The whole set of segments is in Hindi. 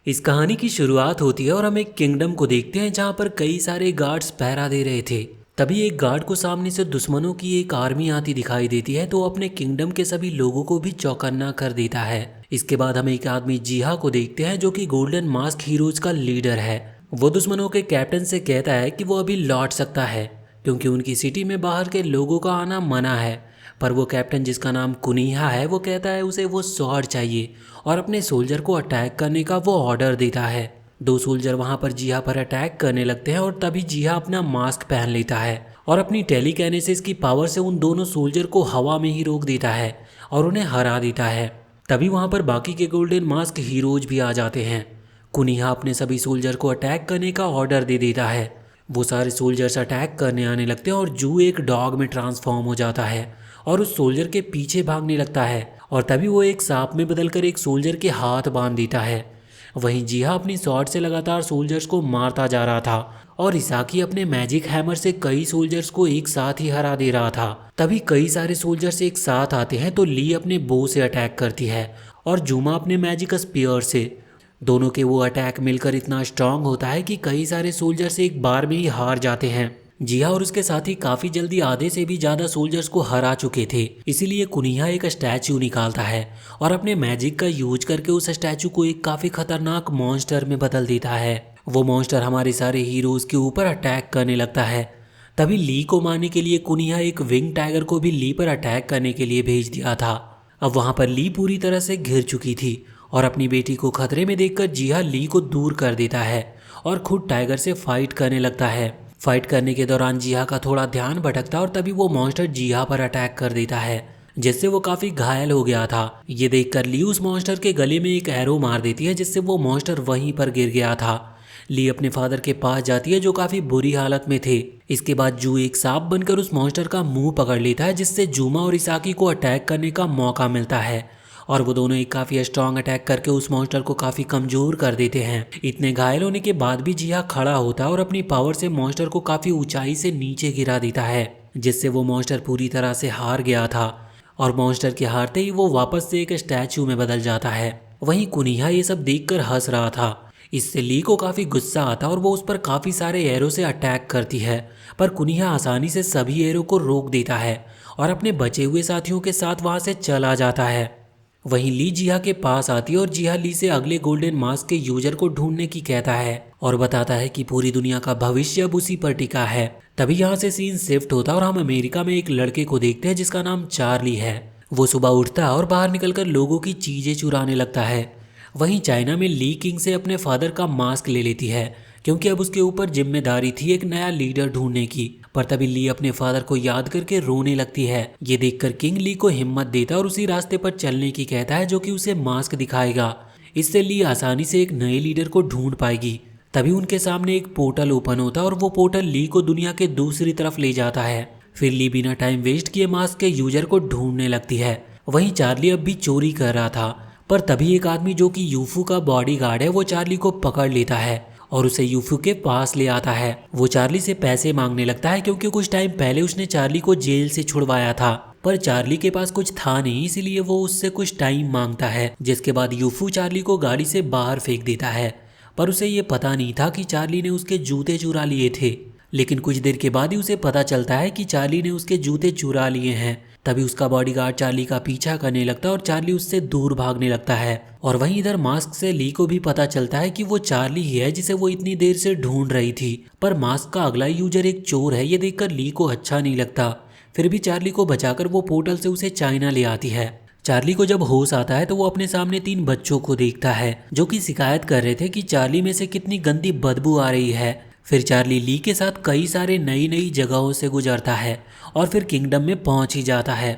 इस कहानी की शुरुआत होती है और हम एक किंगडम को देखते हैं जहाँ पर कई सारे गार्ड्स पहरा दे रहे थे। तभी एक गार्ड को सामने से दुश्मनों की एक आर्मी आती दिखाई देती है, तो वो अपने किंगडम के सभी लोगों को भी चौकन्ना कर देता है। इसके बाद हम एक आदमी जिहा को देखते हैं जो कि गोल्डन मास्क हीरोज का लीडर है। वो दुश्मनों के कैप्टन से कहता है कि वो अभी लौट सकता है क्योंकि उनकी सिटी में बाहर के लोगों का आना मना है। पर वो कैप्टन जिसका नाम कुनिहा है वो कहता है उसे वो स्वॉर्ड चाहिए और अपने सोल्जर को अटैक करने का वो ऑर्डर देता है। दो सोल्जर वहां पर जिहा पर अटैक करने लगते हैं और तभी जिहा अपना मास्क पहन लेता है और अपनी टेलीकाइनेसिस की पावर से उन दोनों सोल्जर को हवा में ही रोक देता है और उन्हें हरा देता है। तभी वहां पर बाकी के गोल्डन मास्क हीरोज भी आ जाते हैं। कुनिहा अपने सभी सोल्जर को अटैक करने का ऑर्डर दे देता है। वो सारे सोल्जर्स अटैक करने आने लगते हैं और जू एक डॉग में ट्रांसफॉर्म हो जाता है और उस सोल्जर के पीछे भागने लगता है और तभी वो एक सांप में बदलकर एक सोल्जर के हाथ बांध देता है। वहीं जिहा अपनी स्वॉर्ड से लगातार सोल्जर्स को मारता जा रहा था और इसाकी अपने मैजिक हैमर से कई सोल्जर्स को एक साथ ही हरा दे रहा था। तभी कई सारे सोल्जर्स एक साथ आते हैं तो ली अपने बो से अटैक करती है और जूमा अपने मैजिक स्पीयर से। दोनों के वो अटैक मिलकर इतना स्ट्रांग होता है कि कई सारे सोल्जर्स एक बार में ही हार जाते हैं। जिहा और उसके साथी काफी जल्दी आधे से भी ज्यादा सोल्जर्स को हरा चुके थे, इसीलिए कुनिहा एक स्टैचू निकालता है और अपने मैजिक का यूज करके उस स्टैचू को एक काफी खतरनाक मॉन्स्टर में बदल देता है। वो मॉन्स्टर हमारे सारे हीरोज के ऊपर अटैक करने लगता है। तभी ली को मारने के लिए कुनिहा एक विंग टाइगर को भी ली पर अटैक करने के लिए भेज दिया था। अब वहां पर ली पूरी तरह से घिर चुकी थी और अपनी बेटी को खतरे में देखकर जिहा ली को दूर कर देता है और खुद टाइगर से फाइट करने लगता है। फाइट करने के दौरान जिहा का थोड़ा ध्यान भटकता और तभी वो मॉन्स्टर जिहा पर अटैक कर देता है जिससे वो काफी घायल हो गया था। ये देखकर ली उस मॉन्स्टर के गले में एक एरो मार देती है जिससे वो मॉन्स्टर वहीं पर गिर गया था। ली अपने फादर के पास जाती है जो काफी बुरी हालत में थे। इसके बाद जू एक सांप बनकर उस मॉन्स्टर का मुंह पकड़ लेता है जिससे जूमा और इसाकी को अटैक करने का मौका मिलता है और वो दोनों एक काफी स्ट्रांग अटैक करके उस मॉन्स्टर को काफी कमजोर कर देते हैं। इतने घायल होने के बाद भी जिहा खड़ा होता है और अपनी पावर से मॉन्स्टर को काफी ऊंचाई से नीचे गिरा देता है जिससे वो मॉन्स्टर पूरी तरह से हार गया था और मॉन्स्टर के हारते ही वो वापस से एक स्टैचू में बदल जाता है। वहीं कुनिहा ये सब देखकर हंस रहा था। इससे ली को काफी गुस्सा आता और वो उस पर काफी सारे एरो से अटैक करती है, पर कुनिहा आसानी से सभी एरो को रोक देता है और अपने बचे हुए साथियों के साथ वहां से चला जाता है। वहीं ली जिहा के पास आती है और जिहा ली से अगले गोल्डन मास्क के यूजर को ढूंढने की कहता है और बताता है कि पूरी दुनिया का भविष्य अब उसी पर टिका है। तभी यहाँ से सीन शिफ्ट होता है और हम अमेरिका में एक लड़के को देखते हैं जिसका नाम चार्ली है। वो सुबह उठता है और बाहर निकलकर लोगों की चीजें चुराने लगता है। वहीं चाइना में ली किंग से अपने फादर का मास्क ले लेती है क्योंकि अब उसके ऊपर जिम्मेदारी थी एक नया लीडर ढूंढने की। पर तभी ली अपने फादर को याद करके रोने लगती है। ये देखकर किंग ली को हिम्मत देता और उसी रास्ते पर चलने की कहता है जो कि उसे मास्क दिखाएगा। इससे ली आसानी से एक नए लीडर को ढूंढ पाएगी। तभी उनके सामने एक पोर्टल ओपन होता है और वो पोर्टल ली को दुनिया के दूसरी तरफ ले जाता है। फिर ली बिना टाइम वेस्ट किए मास्क के यूजर को ढूंढने लगती है। वहीं चार्ली अब भी चोरी कर रहा था, पर तभी एक आदमी जो कि यूफू का बॉडीगार्ड है वो चार्ली को पकड़ लेता है और उसे यूफू के पास ले आता है। वो चार्ली से पैसे मांगने लगता है क्योंकि कुछ टाइम पहले उसने चार्ली को जेल से छुड़वाया था, पर चार्ली के पास कुछ था नहीं, इसीलिए वो उससे कुछ टाइम मांगता है। जिसके बाद यूफू चार्ली को गाड़ी से बाहर फेंक देता है, पर उसे ये पता नहीं था कि चार्ली ने उसके जूते चुरा लिए थे। लेकिन कुछ देर के बाद ही उसे पता चलता है कि चार्ली ने उसके जूते चुरा लिए हैं। तभी उसका बॉडीगार्ड चार्ली का पीछा करने लगता है और चार्ली उससे दूर भागने लगता है। और वहीं इधर मास्क से ली को भी पता चलता है कि वो चार्ली ही है जिसे वो इतनी देर से ढूंढ रही थी, पर मास्क का अगला यूजर एक चोर है। ये देखकर ली को अच्छा नहीं लगता। फिर भी चार्ली को बचाकर वो पोर्टल से उसे चाइना ले आती है। चार्ली को जब होश आता है तो वो अपने सामने 3 बच्चों को देखता है जो कि शिकायत कर रहे थे कि चार्ली में से कितनी गंदी बदबू आ रही है। फिर चार्ली ली के साथ कई सारे नई नई जगहों से गुजरता है और फिर किंगडम में पहुंच ही जाता है।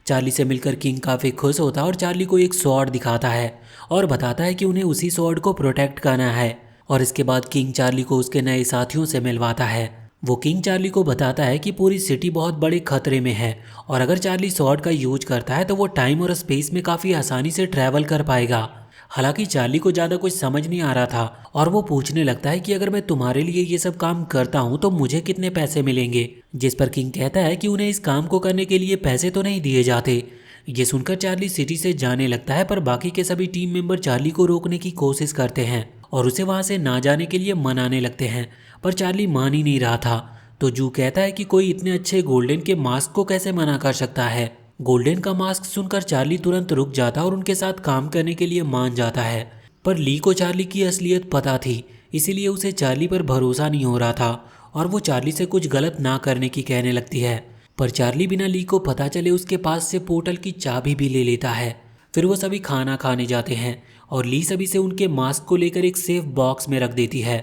चार्ली से मिलकर किंग काफ़ी खुश होता है और चार्ली को एक स्वॉर्ड दिखाता है और बताता है कि उन्हें उसी स्वॉर्ड को प्रोटेक्ट करना है। और इसके बाद किंग चार्ली को उसके नए साथियों से मिलवाता है। वो किंग चार्ली को बताता है कि पूरी सिटी बहुत बड़े खतरे में है और अगर चार्ली स्वॉर्ड का यूज करता है तो वो टाइम और स्पेस में काफ़ी आसानी से ट्रैवल कर पाएगा। हालांकि चार्ली को ज़्यादा कुछ समझ नहीं आ रहा था और वो पूछने लगता है कि अगर मैं तुम्हारे लिए ये सब काम करता हूँ तो मुझे कितने पैसे मिलेंगे। जिस पर किंग कहता है कि उन्हें इस काम को करने के लिए पैसे तो नहीं दिए जाते, ये सुनकर चार्ली सिटी से जाने लगता है, पर बाकी के सभी टीम मेंबर चार्ली को रोकने की कोशिश करते हैं और उसे वहां से ना जाने के लिए मनाने लगते हैं, पर चार्ली मान ही नहीं रहा था। तो जू कहता है कि कोई इतने अच्छे गोल्डन के मास्क को कैसे मना कर सकता है। गोल्डन का मास्क सुनकर चार्ली तुरंत रुक जाता और उनके साथ काम करने के लिए मान जाता है। पर ली को चार्ली की असलियत पता थी, इसीलिए उसे चार्ली पर भरोसा नहीं हो रहा था और वो चार्ली से कुछ गलत ना करने की कहने लगती है। पर चार्ली बिना ली को पता चले उसके पास से पोर्टल की चाबी भी ले लेता है। फिर वो सभी खाना खाने जाते हैं और ली सभी से उनके मास्क को लेकर एक सेफ बॉक्स में रख देती है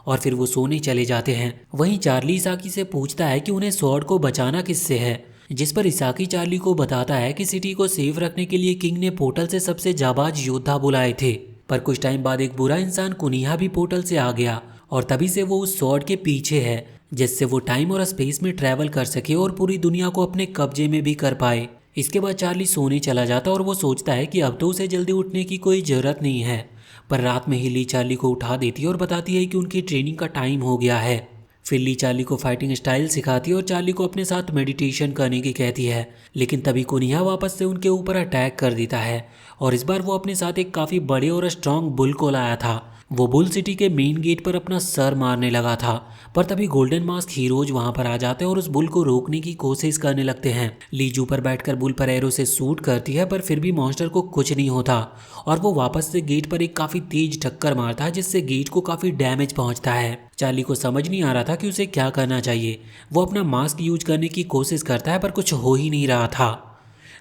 और फिर वो सोने चले जाते हैं। वहीं चार्ली इसाकी से पूछता है कि उन्हें स्वॉर्ड को बचाना किससे है, जिस पर इसाकी चार्ली को बताता है कि सिटी को सेफ रखने के लिए किंग ने पोर्टल से सबसे जाबाज योद्धा बुलाए थे। पर कुछ टाइम बाद एक बुरा इंसान कुनिहा भी पोर्टल से आ गया और तभी से वो उस स्वॉर्ड के पीछे है, जिससे वो टाइम और स्पेस में ट्रैवल कर सके और पूरी दुनिया को अपने कब्जे में भी कर पाए। इसके बाद चार्ली सोने चला जाता और वो सोचता है कि अब तो उसे जल्दी उठने की कोई ज़रूरत नहीं है। पर रात में ही ली चार्ली को उठा देती है और बताती है कि उनकी ट्रेनिंग का टाइम हो गया है। फिर ली चार्ली को फाइटिंग स्टाइल सिखाती है और चार्ली को अपने साथ मेडिटेशन करने की कहती है, लेकिन तभी कुनिहा वापस से उनके ऊपर अटैक कर देता है और इस बार वो अपने साथ एक काफ़ी बड़े और स्ट्रॉन्ग बुल को लाया था। वो बुल सिटी के मेन गेट पर अपना सर मारने लगा था, पर तभी गोल्डन मास्क हीरोज वहां पर आ जाते हैं और उस बुल को रोकने की कोशिश करने लगते हैं। ली जू पर बैठकर बुल पर एरो से शूट करती है, पर फिर भी मॉन्स्टर को कुछ नहीं होता और वो वापस से गेट पर एक काफी तेज टक्कर मारता है, जिससे गेट को काफी डैमेज पहुंचता है। चार्ली को समझ नहीं आ रहा था कि उसे क्या करना चाहिए। वो अपना मास्क यूज करने की कोशिश करता है, पर कुछ हो ही नहीं रहा था।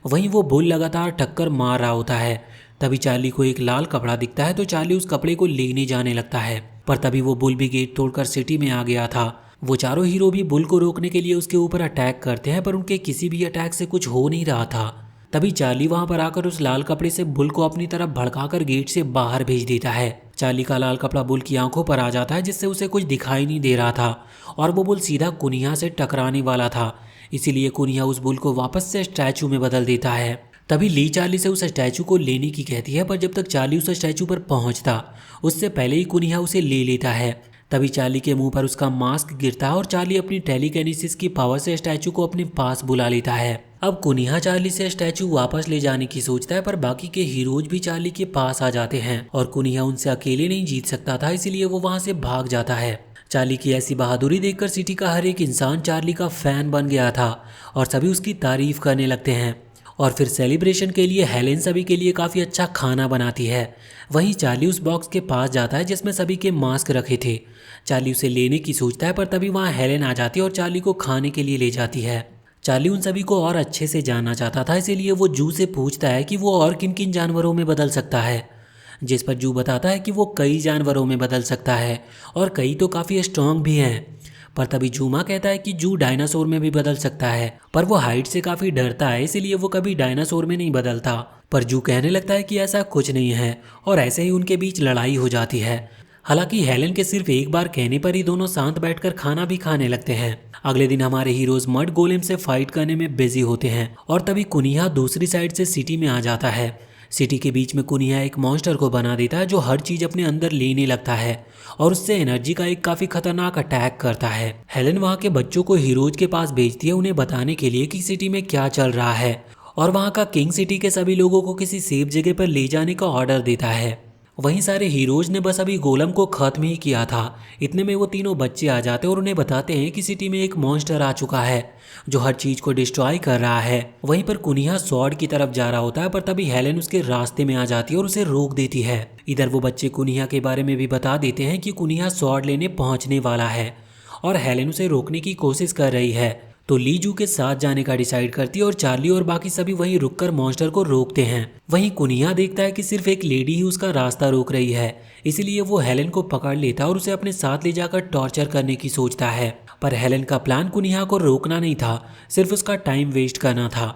वहीं वो बुल लगातार टक्कर मार रहा होता है। तभी चार्ली को एक लाल कपड़ा दिखता है, तो चार्ली उस कपड़े को लेने जाने लगता है, पर तभी वो बुल भी गेट तोड़कर सिटी में आ गया था। वो चारों हीरो भी बुल को रोकने के लिए उसके ऊपर अटैक करते हैं, पर उनके किसी भी अटैक से कुछ हो नहीं रहा था। तभी चार्ली वहां पर आकर उस लाल कपड़े से बुल को अपनी तरफ भड़काकर गेट से बाहर भेज देता है। चार्ली का लाल कपड़ा बुल की आंखों पर आ जाता है, जिससे उसे कुछ दिखाई नहीं दे रहा था और वो बुल सीधा कुनिहा से टकराने वाला था। इसीलिए कुनिहा उस बुल को वापस से स्टैचू में बदल देता है। तभी ली चार्ली से उस स्टैचू को लेने की कहती है, पर जब तक चार्ली उस स्टैचू पर पहुंचता उससे पहले ही कुनिहा उसे ले लेता है। तभी चार्ली के मुंह पर उसका मास्क गिरता है और चार्ली अपनी टेलीकिनेसिस की पावर से स्टैचू को अपने पास बुला लेता है। अब कुनिहा चार्ली से स्टैचू वापस ले जाने की सोचता है, पर बाकी के हीरोज भी चार्ली के पास आ जाते हैं और कुनिहा उनसे अकेले नहीं जीत सकता था, इसीलिए वो वहां से भाग जाता है। चार्ली की ऐसी बहादुरी देखकर सिटी का हर एक इंसान चार्ली का फैन बन गया था और सभी उसकी तारीफ करने लगते हैं। और फिर सेलिब्रेशन के लिए हेलेन सभी के लिए काफ़ी अच्छा खाना बनाती है। वहीं चार्ली उस बॉक्स के पास जाता है जिसमें सभी के मास्क रखे थे। चार्ली उसे लेने की सोचता है, पर तभी वहाँ हेलेन आ जाती है और चार्ली को खाने के लिए ले जाती है। चार्ली उन सभी को और अच्छे से जानना चाहता था, इसीलिए वो जू से पूछता है कि वो और किन किन जानवरों में बदल सकता है, जिस पर जू बताता है कि वो कई जानवरों में बदल सकता है और कई तो काफ़ी स्ट्रॉन्ग भी हैं। पर तभी जूमा कहता है कि जू डायनासोर में भी बदल सकता है, पर वो हाइट से काफ़ी डरता है, इसीलिए वो कभी डायनासोर में नहीं बदलता। पर जू कहने लगता है कि ऐसा कुछ नहीं है और ऐसे ही उनके बीच लड़ाई हो जाती है। हालांकि हेलेन के सिर्फ एक बार कहने पर ही दोनों साथ बैठकर खाना भी खाने लगते हैं। अगले दिन हमारे हीरोज मड गोलेम से फाइट करने में बिजी होते हैं और तभी कुनिहा दूसरी साइड से सिटी में आ जाता है। सिटी के बीच में कुनिहा एक मॉन्स्टर को बना देता है जो हर चीज अपने अंदर लेने लगता है और उससे एनर्जी का एक काफी खतरनाक अटैक करता है। हेलेन वहाँ के बच्चों को हीरोज के पास भेजती है उन्हें बताने के लिए कि सिटी में क्या चल रहा है और वहाँ का किंग सिटी के सभी लोगों को किसी सेफ जगह पर ले जाने का ऑर्डर देता है। वहीं सारे हीरोज ने बस अभी गोलम को खत्म ही किया था, इतने में वो तीनों बच्चे आ जाते और उन्हें बताते हैं कि सिटी में एक मॉन्स्टर आ चुका है जो हर चीज को डिस्ट्रॉय कर रहा है। वहीं पर कुनिहा स्वॉर्ड की तरफ जा रहा होता है, पर तभी हेलेन उसके रास्ते में आ जाती है और उसे रोक देती है। इधर वो बच्चे कुनिहा के बारे में भी बता देते हैं कि कुनिहा स्वॉर्ड लेने पहुंचने वाला है और हेलेन उसे रोकने की कोशिश कर रही है। तो ली जू के साथ जाने का डिसाइड करती है और चार्ली और बाकी सभी वहीं रुककर मॉन्स्टर को रोकते हैं। वहीं कुनिहा देखता है कि सिर्फ एक लेडी ही उसका रास्ता रोक रही है, इसीलिए वो हेलेन को पकड़ लेता और उसे अपने साथ ले जाकर टॉर्चर करने की सोचता है। पर हेलेन का प्लान कुनिहा को रोकना नहीं था, सिर्फ उसका टाइम वेस्ट करना था।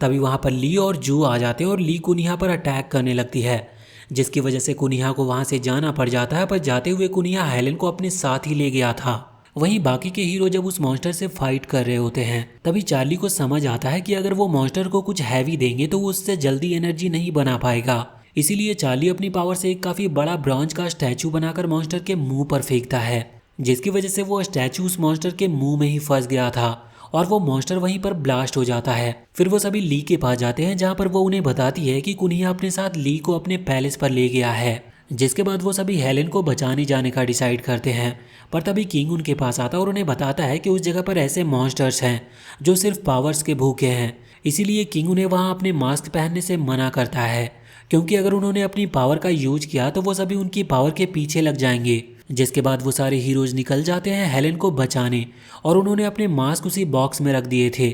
तभी वहाँ पर ली और जू आ जाते हैं और ली कुनिहा पर अटैक करने लगती है, जिसकी वजह से कुनिहा को वहाँ से जाना पड़ जाता है। पर जाते हुए कुनिहा हेलेन को अपने साथ ही ले गया था। वहीं बाकी के हीरो जब उस मॉन्स्टर से फाइट कर रहे होते हैं, तभी चार्ली को समझ आता है कि अगर वो मॉन्स्टर को कुछ हैवी देंगे तो वो उससे जल्दी एनर्जी नहीं बना पाएगा। इसीलिए चार्ली अपनी पावर से एक काफी बड़ा ब्रॉन्ज का स्टैचू बनाकर मॉन्स्टर के मुंह पर फेंकता है, जिसकी वजह से वो स्टैचू उस मॉन्स्टर के मुंह में ही फंस गया था और वो मॉन्स्टर वहीं पर ब्लास्ट हो जाता है। फिर वो सभी ली के पास जाते हैं जहाँ पर वो उन्हें बताती है कि कुनिया अपने साथ ली को अपने पैलेस पर ले गया है। जिसके बाद वो सभी हेलेन को बचाने जाने का डिसाइड करते हैं। पर तभी किंग उनके पास आता है और उन्हें बताता है कि उस जगह पर ऐसे मॉन्स्टर्स हैं जो सिर्फ पावर्स के भूखे हैं। इसीलिए किंग उन्हें वहाँ अपने मास्क पहनने से मना करता है, क्योंकि अगर उन्होंने अपनी पावर का यूज किया तो वो सभी उनकी पावर के पीछे लग जाएंगे। जिसके बाद वो सारे हीरोज निकल जाते हैं हेलेन को बचाने, और उन्होंने अपने मास्क उसी बॉक्स में रख दिए थे।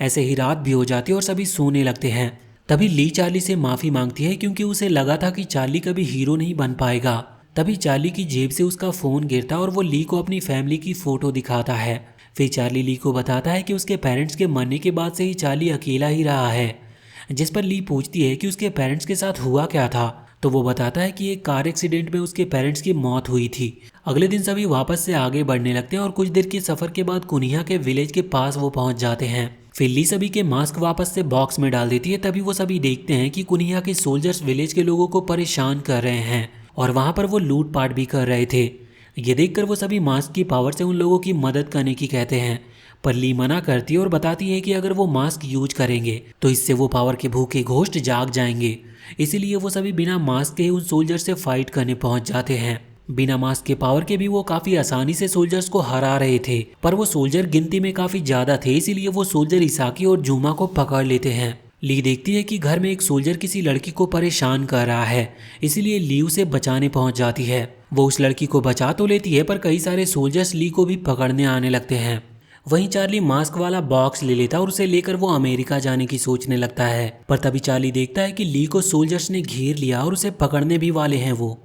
ऐसे ही रात भी हो जाती है और सभी सोने लगते हैं। तभी ली चार्ली से माफ़ी मांगती है, क्योंकि उसे लगा था कि चार्ली कभी हीरो नहीं बन पाएगा। तभी चार्ली की जेब से उसका फ़ोन गिरता और वो ली को अपनी फैमिली की फ़ोटो दिखाता है। फिर चार्ली ली को बताता है कि उसके पेरेंट्स के मरने के बाद से ही चार्ली अकेला ही रहा है। जिस पर ली पूछती है कि उसके पेरेंट्स के साथ हुआ क्या था, तो वो बताता है कि एक कार एक्सीडेंट में उसके पेरेंट्स की मौत हुई थी। अगले दिन सभी वापस से आगे बढ़ने लगते हैं और कुछ देर के सफ़र के बाद कुनिया के विलेज के पास वो पहुंच जाते हैं। फिर ली सभी के मास्क वापस से बॉक्स में डाल देती है। तभी वो सभी देखते हैं कि कुनिया के सोल्जर्स विलेज के लोगों को परेशान कर रहे हैं और वहाँ पर वो लूटपाट भी कर रहे थे। ये देखकर वो सभी मास्क की पावर से उन लोगों की मदद करने की कहते हैं, पर ली मना करती है और बताती है कि अगर वो मास्क यूज करेंगे तो इससे वो पावर के भूखे घोस्ट जाग जाएंगे। इसीलिए वो सभी बिना मास्क के ही उन सोल्जर से फाइट करने पहुंच जाते हैं। बिना मास्क के पावर के भी वो काफी आसानी से सोल्जर्स को हरा रहे थे, पर वो सोल्जर गिनती में काफी ज्यादा थे, इसीलिए वो सोल्जर इसाकी और जूमा को पकड़ लेते हैं। ली देखती है कि घर में एक सोल्जर किसी लड़की को परेशान कर रहा है, इसीलिए ली उसे बचाने पहुंच जाती है। वो उस लड़की को बचा तो लेती है, पर कई सारे सोल्जर्स ली को भी पकड़ने आने लगते हैं। वहीं चार्ली मास्क वाला बॉक्स ले लेता और उसे लेकर वो अमेरिका जाने की सोचने लगता है। पर तभी चार्ली देखता है कि ली को सोल्जर्स ने घेर लिया और उसे पकड़ने भी वाले हैं वो।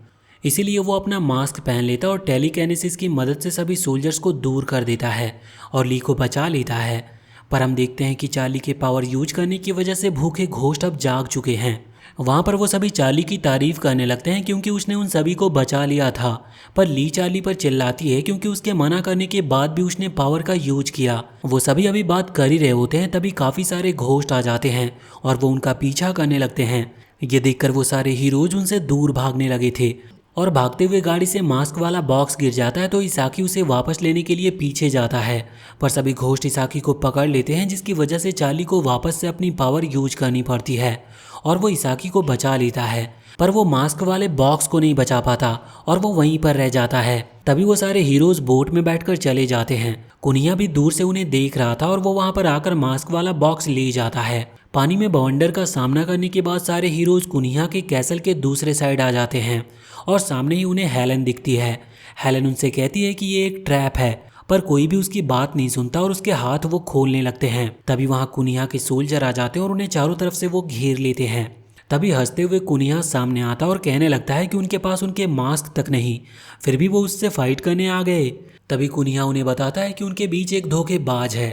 इसीलिए वो अपना मास्क पहन लेता और टेलीकिनेसिस की मदद से सभी सोल्जर्स को दूर कर देता है और ली को बचा लेता है। पर हम देखते हैं कि चार्ली के पावर यूज करने की वजह से भूखे घोस्ट अब जाग चुके हैं। वहाँ पर वो सभी चार्ली की तारीफ करने लगते हैं क्योंकि उसने उन सभी को बचा लिया था। पर ली चार्ली पर चिल्लाती है क्योंकि उसके मना करने के बाद भी उसने पावर का यूज किया। वो सभी अभी बात कर ही रहे होते हैं, तभी काफ़ी सारे घोस्ट आ जाते हैं और वो उनका पीछा करने लगते हैं। ये देखकर वो सारे हीरोज उनसे दूर भागने लगे थे और भागते हुए गाड़ी से मास्क वाला बॉक्स गिर जाता है, तो इसाकी उसे वापस लेने के लिए पीछे जाता है। पर सभी घोस्ट इसाकी को पकड़ लेते हैं, जिसकी वजह से चार्ली को वापस से अपनी पावर यूज करनी पड़ती है और वो इसाकी को बचा लेता है। पर वो मास्क वाले बॉक्स को नहीं बचा पाता और वो वहीं पर रह जाता है। तभी वो सारे हीरोज बोट में बैठकर चले जाते हैं। कुनिया भी दूर से उन्हें देख रहा था और वो वहाँ पर आकर मास्क वाला बॉक्स ले जाता है। पानी में बवंडर का सामना करने के बाद सारे हीरोज कुनिया के कैसल के दूसरे साइड आ जाते हैं और सामने ही उन्हें हेलन दिखती है। हेलन उनसे कहती है कि ये एक ट्रैप है, पर कोई भी उसकी बात नहीं सुनता और उसके हाथ वो खोलने लगते हैं। तभी वहाँ कुनिया के सोल्जर आ जाते हैं और उन्हें चारों तरफ से वो घेर लेते हैं। तभी हंसते हुए कुनिया सामने आता और कहने लगता है कि उनके पास उनके मास्क तक नहीं, फिर भी वो उससे फाइट करने आ गए। तभी कुनिया उन्हें बताता है कि उनके बीच एक धोखेबाज है।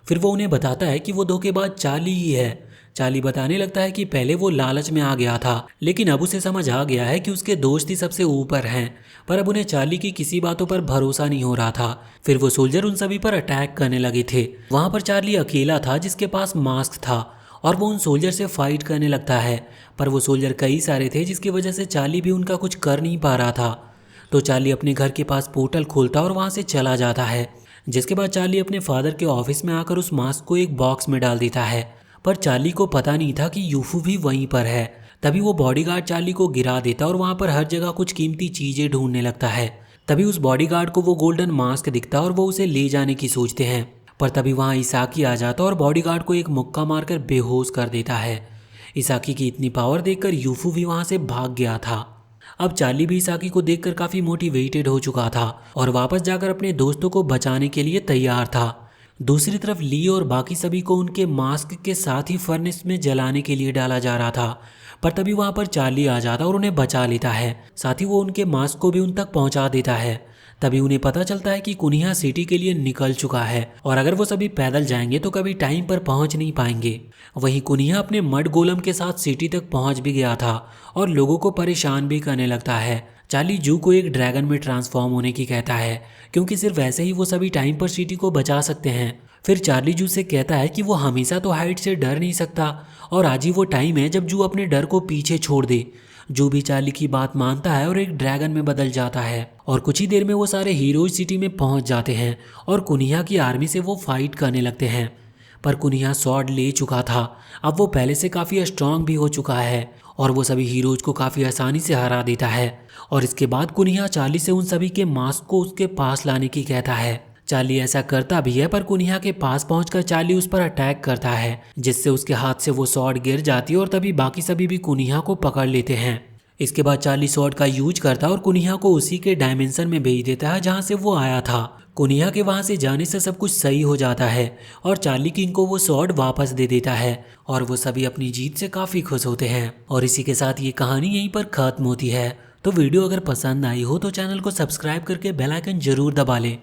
फिर वो उन्हें बताता है कि वो धोखेबाज चार्ली ही है। चार्ली बताने लगता है कि पहले वो लालच में आ गया था, लेकिन अब उसे समझ आ गया है कि उसके दोस्त ही सबसे ऊपर हैं। पर अब उन्हें चार्ली की किसी बातों पर भरोसा नहीं हो रहा था। फिर वो सोल्जर उन सभी पर अटैक करने लगे थे। वहाँ पर चार्ली अकेला था जिसके पास मास्क था और वो उन सोल्जर से फाइट करने लगता है। पर वो सोल्जर कई सारे थे जिसकी वजह से चार्ली भी उनका कुछ कर नहीं पा रहा था। तो चार्ली अपने घर के पास पोर्टल खोलता और वहाँ से चला जाता है। जिसके बाद चार्ली अपने फादर के ऑफिस में आकर उस मास्क को एक बॉक्स में डाल देता है। पर चार्ली को पता नहीं था कि यूफू भी वहीं पर है। तभी वो बॉडीगार्ड चार्ली को गिरा देता और वहाँ पर हर जगह कुछ कीमती चीज़ें ढूंढने लगता है। तभी उस बॉडीगार्ड को वो गोल्डन मास्क दिखता और वो उसे ले जाने की सोचते हैं। पर तभी वहाँ इसाकी आ जाता और बॉडीगार्ड को एक मुक्का मारकर बेहोश कर देता है। इसाकी की इतनी पावर देखकर यूफू भी वहाँ से भाग गया था। अब चार्ली भी इसाकी को देखकर काफ़ी मोटिवेटेड हो चुका था और वापस जाकर अपने दोस्तों को बचाने के लिए तैयार था। दूसरी तरफ ली और बाकी सभी को उनके मास्क के साथ ही फर्नेस में जलाने के लिए डाला जा रहा था। पर तभी वहाँ पर चार्ली आ जाता और उन्हें बचा लेता है। साथ ही वो उनके मास्क को भी उन तक पहुँचा देता है। तभी उन्हें पता चलता है कि कुनिया सिटी के लिए निकल चुका है और अगर वो सभी पैदल जाएंगे तो कभी टाइम पर पहुंच नहीं पाएंगे। वहीं कुनिया अपने मड गोलम के साथ सिटी तक पहुंच भी गया था और लोगों को परेशान भी करने लगता है। चार्ली जू को एक ड्रैगन में ट्रांसफॉर्म होने की कहता है क्योंकि सिर्फ वैसे ही वो सभी टाइम पर सिटी को बचा सकते हैं। फिर चार्ली जू से कहता है कि वो हमेशा तो हाइट से डर नहीं सकता और आज ही वो टाइम है जब जू अपने डर को पीछे छोड़ दे। जो भी चार्ली की बात मानता है और एक ड्रैगन में बदल जाता है। और कुछ ही देर में वो सारे हीरोज सिटी में पहुंच जाते हैं और कुनिया की आर्मी से वो फाइट करने लगते हैं। पर कुनिया स्वॉर्ड ले चुका था, अब वो पहले से काफ़ी स्ट्रांग भी हो चुका है और वो सभी हीरोज को काफ़ी आसानी से हरा देता है। और इसके बाद कुनिया चार्ली से उन सभी के मास्क को उसके पास लाने की कहता है। चार्ली ऐसा करता भी है, पर कुनिया के पास पहुंचकर चार्ली उस पर अटैक करता है, जिससे उसके हाथ से वो स्वॉर्ड गिर जाती है और तभी बाकी सभी भी कुनिया को पकड़ लेते हैं। इसके बाद चार्ली स्वॉर्ड का यूज करता है और कुनिया को उसी के डायमेंशन में भेज देता है जहां से वो आया था। कुनिया के वहां से जाने से सब कुछ सही हो जाता है और चार्ली किंग को वो स्वॉर्ड वापस दे देता है और वो सभी अपनी जीत से काफ़ी खुश होते हैं। और इसी के साथ ये कहानी यहीं पर खत्म होती है। तो वीडियो अगर पसंद आई हो तो चैनल को सब्सक्राइब करके बेल आइकन जरूर दबा लें।